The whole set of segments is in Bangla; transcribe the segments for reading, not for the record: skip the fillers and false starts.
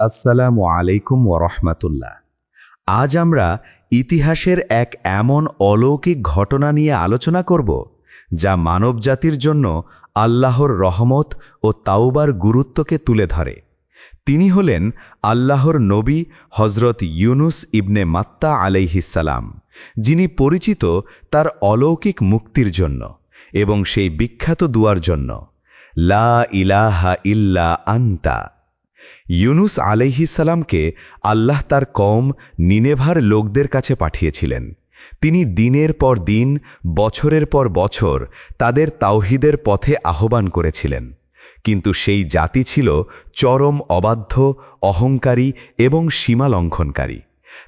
আসসালামু আলাইকুম ওরহমাতুল্লাহ। আজ আমরা ইতিহাসের এক এমন অলৌকিক ঘটনা নিয়ে আলোচনা করব যা মানবজাতির জন্য আল্লাহর রহমত ও তাওবার গুরুত্বকে তুলে ধরে। তিনি হলেন আল্লাহর নবী হজরত ইউনুস ইবনে মাত্তা আলাইহিসসালাম, যিনি পরিচিত তার অলৌকিক মুক্তির জন্য এবং সেই বিখ্যাত দুয়ার জন্য, লা ইলাহা ইল্লা আনতা। ইউনুস আলাইহিসসালামকে আল্লাহ তার কওম নিনেভার লোকদের কাছে পাঠিয়েছিলেন। তিনি দিনের পর দিন, বছরের পর বছর তাদের তাওহীদের পথে আহ্বান করেছিলেন, কিন্তু সেই জাতি ছিল চরম অবাধ্য, অহংকারী এবং সীমালঙ্ঘনকারী।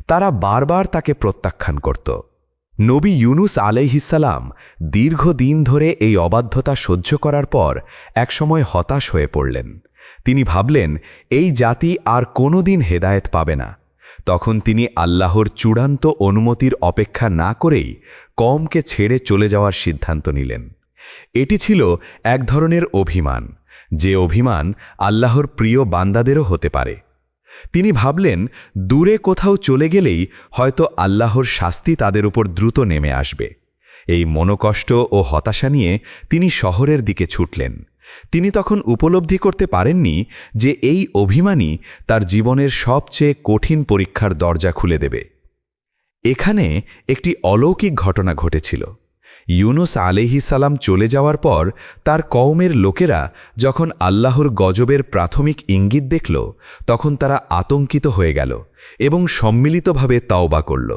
তারা বারবার তাকে প্রত্যাখ্যান করত। নবী ইউনুস আলাইহিসসালাম দীর্ঘদিন ধরে এই অবাধ্যতা সহ্য করার পর একসময় হতাশ হয়ে পড়লেন। তিনি ভাবলেন, এই জাতি আর কোনোদিন হেদায়েত পাবে না। তখন তিনি আল্লাহর চূড়ান্ত অনুমতির অপেক্ষা না করেই কওমকে ছেড়ে চলে যাওয়ার সিদ্ধান্ত নিলেন। এটি ছিল এক ধরনের অভিমান, যে অভিমান আল্লাহর প্রিয় বান্দাদেরও হতে পারে। তিনি ভাবলেন, দূরে কোথাও চলে গেলেই হয়তো আল্লাহর শাস্তি তাদের উপর দ্রুত নেমে আসবে। এই মনোকষ্ট ও হতাশা নিয়ে তিনি শহরের দিকে ছুটলেন। তিনি তখন উপলব্ধি করতে পারেননি যে এই অভিমানই তার জীবনের সবচেয়ে কঠিন পরীক্ষার দরজা খুলে দেবে। এখানে একটি অলৌকিক ঘটনা ঘটেছিল। ইউনুস আলাইহিসসালাম চলে যাওয়ার পর তার কওমের লোকেরা যখন আল্লাহর গজবের প্রাথমিক ইঙ্গিত দেখল, তখন তারা আতঙ্কিত হয়ে গেল এবং সম্মিলিতভাবে তাওবা করল।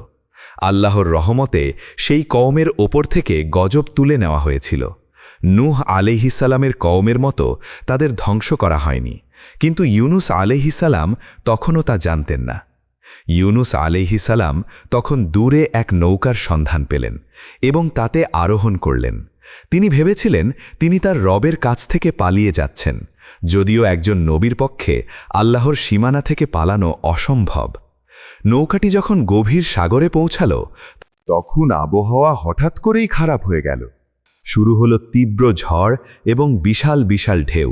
আল্লাহর রহমতে সেই কওমের ওপর থেকে গজব তুলে নেওয়া হয়েছিল। নূহ আলাইহিসসালামের কওমের মতো তাদের ধ্বংস করা হয়নি, কিন্তু ইউনুস আলাইহিসসালাম তখনও তা জানতেন না। ইউনুস আলাইহিসসালাম তখন দূরে এক নৌকার সন্ধান পেলেন এবং তাতে আরোহণ করলেন। তিনি ভেবেছিলেন তিনি তার রবের কাছ থেকে পালিয়ে যাচ্ছেন, যদিও একজন নবীর পক্ষে আল্লাহর সীমানা থেকে পালানো অসম্ভব। নৌকাটি যখন গভীর সাগরে পৌঁছাল, তখন আবহাওয়া হঠাৎ করেই খারাপ হয়ে গেল। শুরু হলো তীব্র ঝড় এবং বিশাল বিশাল ঢেউ।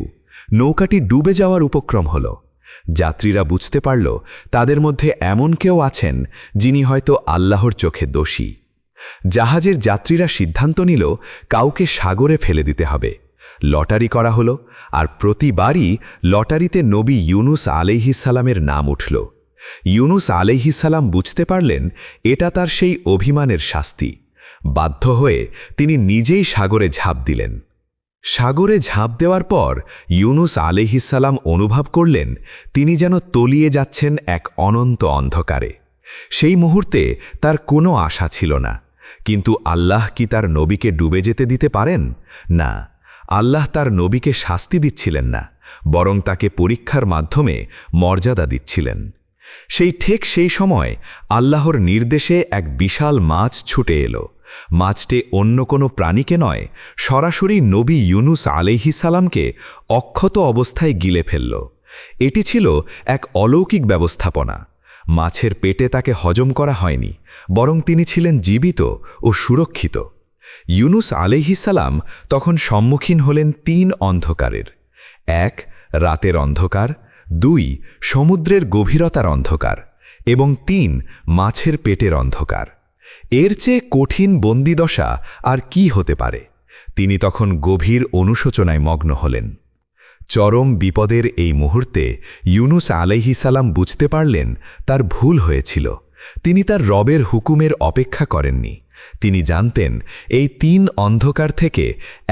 নৌকাটি ডুবে যাওয়ার উপক্রম হল। যাত্রীরা বুঝতে পারল তাদের মধ্যে এমন কেউ আছেন যিনি হয়তো আল্লাহর চোখে দোষী। জাহাজের যাত্রীরা সিদ্ধান্ত নিল কাউকে সাগরে ফেলে দিতে হবে। লটারি করা হলো, আর প্রতিবারই লটারিতে নবী ইউনুস আলাইহিসসালামের নাম উঠল। ইউনুস আলাইহিসসালাম বুঝতে পারলেন এটা তার সেই অভিমানের শাস্তি। বাধ্য হয়ে তিনি নিজেই সাগরে ঝাঁপ দিলেন। সাগরে ঝাঁপ দেওয়ার পর ইউনুস আলাইহিসসালাম অনুভব করলেন তিনি যেন তলিয়ে যাচ্ছেন এক অনন্ত অন্ধকারে। সেই মুহূর্তে তার কোনো আশা ছিল না। কিন্তু আল্লাহ কি তার নবীকে ডুবে যেতে দিতে পারেন? না, আল্লাহ তার নবীকে শাস্তি দিচ্ছিলেন না, বরং তাকে পরীক্ষার মাধ্যমে মর্যাদা দিচ্ছিলেন। সেই সময় আল্লাহর নির্দেশে এক বিশাল মাছ ছুটে এলো। মাছটি অন্য কোনো প্রাণীকে নয়, সরাসরি নবী ইউনুস আলাইহিসসালামকে অক্ষত অবস্থায় গিলে ফেলল। এটি ছিল এক অলৌকিক ব্যবস্থাপনা। মাছের পেটে তাকে হজম করা হয়নি, বরং তিনি ছিলেন জীবিত ও সুরক্ষিত। ইউনুস আলাইহিসসালাম তখন সম্মুখীন হলেন 3 অন্ধকারের: 1 রাতের অন্ধকার, 2 সমুদ্রের গভীরতার অন্ধকার এবং 3 মাছের পেটের অন্ধকার। এর চেয়ে কঠিন বন্দিদশা আর কি হতে পারে? তিনি তখন গভীর অনুশোচনায় মগ্ন হলেন। চরম বিপদের এই মুহূর্তে ইউনুস আলাইহিসসালাম বুঝতে পারলেন তার ভুল হয়েছিল। তিনি তার রবের হুকুমের অপেক্ষা করেননি। তিনি জানতেন এই 3 অন্ধকার থেকে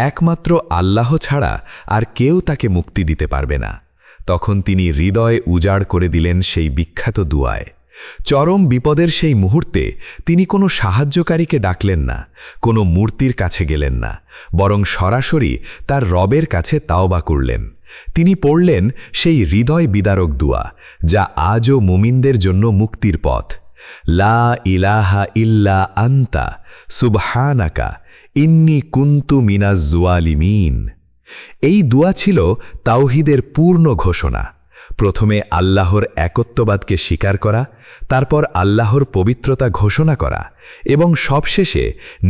একমাত্র আল্লাহ ছাড়া আর কেউ তাকে মুক্তি দিতে পারবে না। তখন তিনি হৃদয় উজাড় করে দিলেন সেই বিখ্যাত দুয়ায়। চরম বিপদের সেই মুহূর্তে তিনি কোনো সাহায্যকারীকে ডাকলেন না, কোনো মূর্তির কাছে গেলেন না, বরং সরাসরি তার রবের কাছে তাওবা করলেন। তিনি পড়লেন সেই হৃদয় বিদারক দুয়া, যা আজও মুমিনদের জন্য মুক্তির পথ। লা ইলাহা ইল্লা আনতা সুবহানাকা ইন্নী কুনতু মিনাজ জালিমিন। এই দুয়া ছিল তাওহীদের পূর্ণ ঘোষণা। প্রথমে আল্লাহর একত্ববাদকে স্বীকার করা, তারপর আল্লাহর পবিত্রতা ঘোষণা করা এবং সবশেষে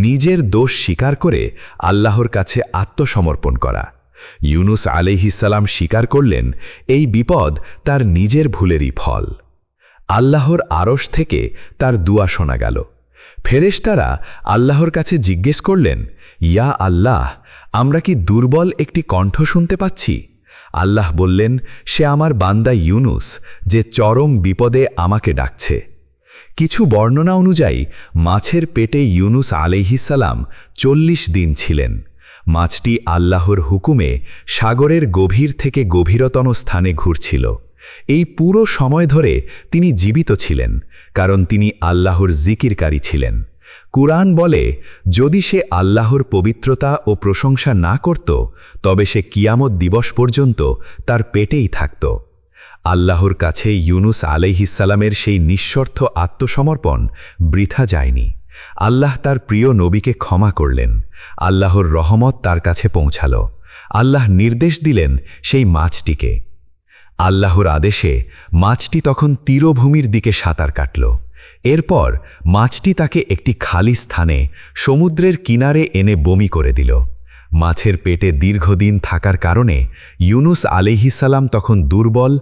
নিজের দোষ স্বীকার করে আল্লাহর কাছে আত্মসমর্পণ করা। ইউনুস আলাইহিসসালাম স্বীকার করলেন এই বিপদ তার নিজের ভুলেরই ফল। আল্লাহর আরশ থেকে তার দুয়া শোনা গেল। ফেরেশতারা আল্লাহর কাছে জিজ্ঞেস করলেন, ইয়া আল্লাহ, আমরা কি দুর্বল একটি কণ্ঠ শুনতে পাচ্ছি? আল্লাহ বললেন, সে আমার বান্দা ইউনুস, যে চরম বিপদে আমাকে ডাকছে। কিছু বর্ণনা অনুযায়ী মাছের পেটে ইউনুস আলাইহিসসালাম 40 দিন ছিলেন। মাছটি আল্লাহর হুকুমে সাগরের গভীর থেকে গভীরতম স্থানে ঘুরছিল। এই পুরো সময় ধরে তিনি জীবিত ছিলেন, কারণ তিনি আল্লাহর জিকিরকারী ছিলেন। কুরআন বলে, যদি সে আল্লাহর পবিত্রতা ও প্রশংসা না করত, তবে সে কিয়ামত দিবস পর্যন্ত তার পেটেই থাকত। আল্লাহর কাছে ইউনুস আলাইহিসসালামের সেই নিঃস্বার্থ আত্মসমর্পণ বৃথা যায়নি। আল্লাহ তার প্রিয় নবীকে ক্ষমা করলেন। আল্লাহর রহমত তার কাছে পৌঁছাল। আল্লাহ নির্দেশ দিলেন সেই মাছটিকে। আল্লাহর আদেশে মাছটি তখন তীরভূমির দিকে সাঁতার কাটল। এরপর মাছটি তাকে একটি খালি স্থানে সমুদ্রের কিনারে এনে বমি করে দিল। মাছের পেটে দীর্ঘদিন থাকার কারণে ইউনুস আলাইহিসসালাম তখন দুর্বল,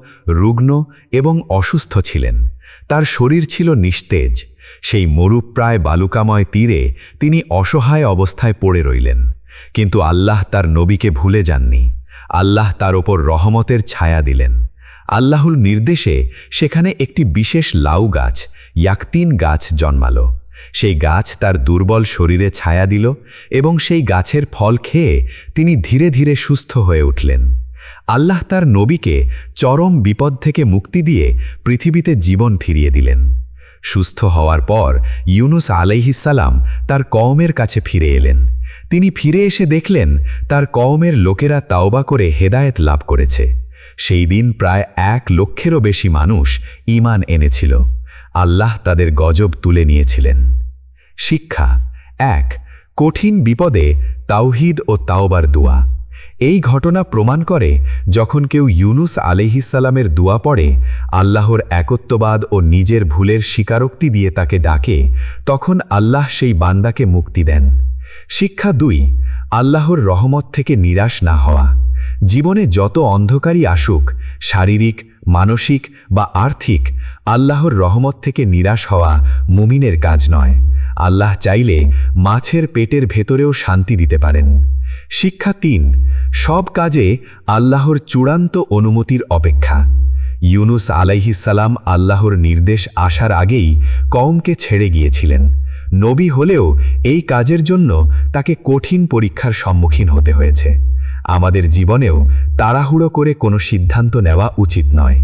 রুগ্ন এবং অসুস্থ ছিলেন। তার শরীর ছিল নিস্তেজ। সেই মরুপ্রায় বালুকাময় তীরে তিনি অসহায় অবস্থায় পড়ে রইলেন। কিন্তু আল্লাহ তার নবীকে ভুলে যাননি। আল্লাহ তার ওপর রহমতের ছায়া দিলেন। আল্লাহর নির্দেশে সেখানে একটি বিশেষ লাউ গাছ, ইয়াকতিন গাছ জন্মাল। সেই গাছ তার দুর্বল শরীরে ছায়া দিল এবং সেই গাছের ফল খেয়ে তিনি ধীরে ধীরে সুস্থ হয়ে উঠলেন। আল্লাহ তার নবীকে চরম বিপদ থেকে মুক্তি দিয়ে পৃথিবীতে জীবন ফিরিয়ে দিলেন। সুস্থ হওয়ার পর ইউনুস আলাইহিসসালাম তার কওমের কাছে ফিরে এলেন। তিনি ফিরে এসে দেখলেন তার কওমের লোকেরা তাওবা করে হেদায়েত লাভ করেছে। সেই দিন প্রায় 1 লক্ষেরও বেশি মানুষ ঈমান এনেছিল। আল্লাহ তাদের গজব তুলে নিয়েছিলেন। শিক্ষা 1. কঠিন বিপদে তাওহীদ ও তাওবার দোয়া। এই ঘটনা প্রমাণ করে, যখন কেউ ইউনুস আলাইহিসসালামের দোয়া পড়ে, আল্লাহর একত্ববাদ ও নিজের ভুলের স্বীকারোক্তি দিয়ে তাকে ডাকে, তখন আল্লাহ সেই বান্দাকে মুক্তি দেন। শিক্ষা 2. আল্লাহর রহমত থেকে নিরাশ না হওয়া। জীবনে যত অন্ধকারই আসুক, শারীরিক, মানসিক বা আর্থিক, আল্লাহর রহমত থেকে নিরাশ হওয়া মুমিনের কাজ নয়। আল্লাহ চাইলে মাছের পেটের ভেতরেও শান্তি দিতে পারেন। শিক্ষা 3. সব কাজে আল্লাহর চূড়ান্ত অনুমতির অপেক্ষা। ইউনুস আলাইহিসসালাম আল্লাহর নির্দেশ আসার আগেই কওমকে ছেড়ে গিয়েছিলেন। নবী হলেও এই কাজের জন্য তাকে কঠিন পরীক্ষার সম্মুখীন হতে হয়েছে। আমাদের জীবনেও তাড়াহুড়ো করে কোনো সিদ্ধান্ত নেওয়া উচিত নয়।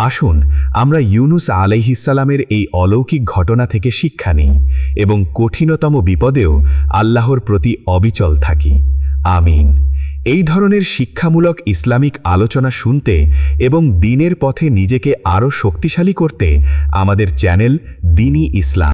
আসুন আমরা ইউনুস আলাইহিসসালামের এই অলৌকিক ঘটনা থেকে শিক্ষা নিই এবং কঠিনতম বিপদেও আল্লাহর প্রতি অবিচল থাকি। আমিন। এই ধরনের শিক্ষামূলক ইসলামিক আলোচনা শুনতে এবং দ্বীনের পথে নিজেকে আরও শক্তিশালী করতে আমাদের চ্যানেল দ্বীনি ইসলাম